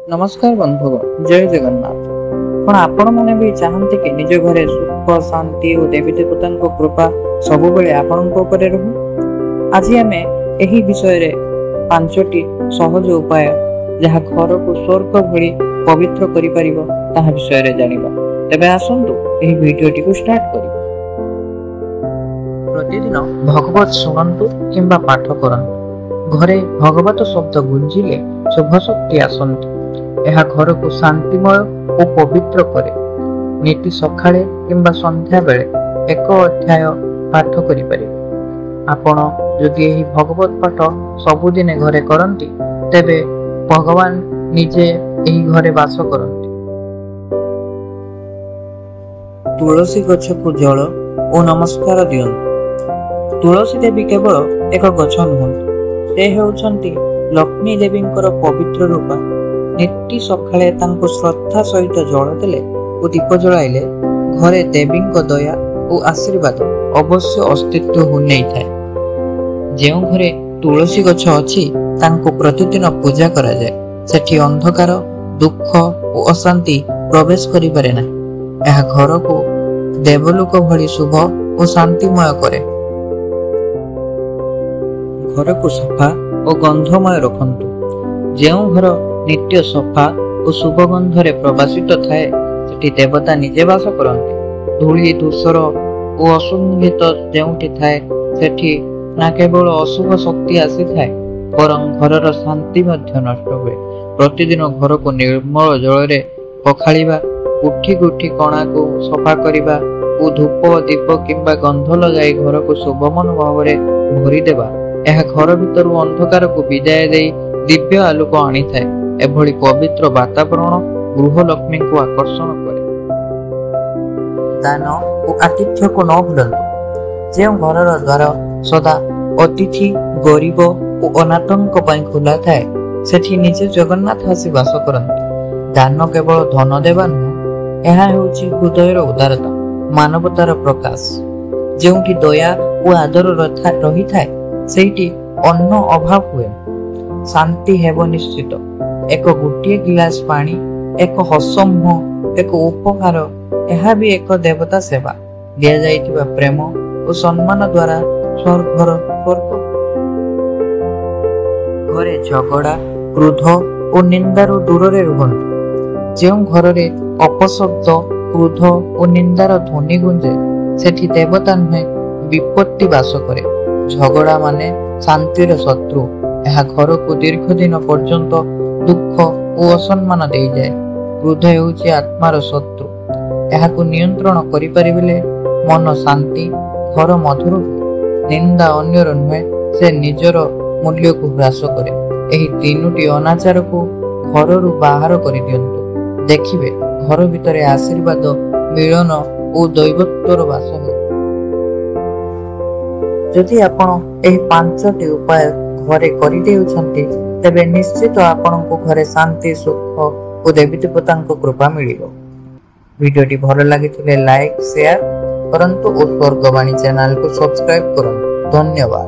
नमस्कार बंधुगण, जय जगन्नाथ। पण आपण माने भी चाहते कि निज घरे सुख शांति और देवी देवता कृपा सब बेले आपण उपरे रहू। आज आमे एही विषय रे पांचटी सहज उपाय जहा घर को स्वर्ग भली पवित्र करि परिबो ताहा विषय रे जानिबा। तबे आसंतु एही वीडियोटी को स्टार्ट करी। प्रतिदिन भगवत सुनंतु किंबा पाठ करंतु। घरे भगवत शब्द गुंजिले शुभ शक्ति आसंती। यह घर को शांतिमय और पवित्र करे। नीति सकाळे किंबा संध्या बेले एक अध्याय पाठ करि परिबे। आपण जदि एही भगवत पाठ सबुदिने घरे करंती तेबे भगवान निजे एही घरे वास करंती। तुलसी गछ को जल और नमस्कार दियंतु। तुलसी देवी केवल एक गछ नुहंती, से हेउछंती लक्ष्मी देवींकर पवित्र रूपा। नित्य सकाळे तांको श्रद्धा सहित जल देले और दीप जलाइले घरे देवी दया और आशीर्वाद अवश्य अस्तित्व हो नहीं थाए। जेउ घरे तुलसी गछ अछि तांको प्रतिदिन पूजा करा जाए। सेठी अंधकार दुख और अशांति प्रवेश करि पारे ना। यह घर को देवलोक भली शुभ और शांतिमय करे। घर को सफा और गंधमय रखंतु। जेउ घर नित्य सफा और शुभ गंधरे प्रवासित थाए सेठी देवता निजे वास करंती। धूली धूसर और असुंगित जेउठी थाए सेठी ना केवल अशुभ शक्ति आसी थाए बरं घरर शांति मध्य नष्ट हुए। प्रतिदिन घर को निर्मल जल रे पखाळिबा, उठी गुठी कणा को सफा करिबा और धूप दीप किंबा गंध लगाई घर को शुभमन भाव रे भरी देबा यह घर भितर अंधकार को विदाय दे दिव्य आलोक आनी थाए। एभली पवित्र वातावरण गृह लक्ष्मी को आकर्षण करे। दान और आतिथ्य को न भूलंतु। जे घरर द्वार सदा अतिथि गरीब और अनाथंक पई खुला थाए सेठी निजे जगन्नाथ आसी वास करंती। दान केवल धन देवा नुह, यह हेउची हृदयर उदारता, मानवतार प्रकाश। जेउठी दया और आदर रही थाए सेठी अन्न अभाव हुए। शांति हेबो निश्चित। एक गोटे गिलास पानी, एक हसमुह, एक उपहार, यह भी एक देवता सेवा। दिया जाइतिबा प्रेम और सम्मान द्वारा स्वर्गर स्वर्ग। घरे झगड़ा क्रोध और निंदार दूर रे रुहंतु। जेउ घर रे अपशब्द क्रोध और निंदार ध्वनि गुंजे सेठी देवता नुहे विपत्ति वास करे। झगड़ा माने शांतिर शत्रु। यह घर को दीर्घ दिन पर्यंत दुख और असम्मान दे जाए। क्रोध हेउची आत्मार शत्रु। यह को नियंत्रण करि परिबेले मन शांति, घर मधुर हुए। निंदा अन्यर नुहे, से निजर मूल्य को ह्रास करे। एही तीनोटी अनाचार को घररू बाहर करि दियंतु। देखिबे घर भितरे आशीर्वाद, मिलन और दैवत्वर वास हो। जदि आपण एही पांचटी उपाय घरे करि देउछंती तेबे निश्चित आपनको घरे शांति सुख और देवी देवता कृपा मिलिबो। वीडियोटी भल लागिथिले लाइक शेयर करंतु और स्वर्गवाणी चैनल को सब्सक्राइब करंतु। धन्यवाद।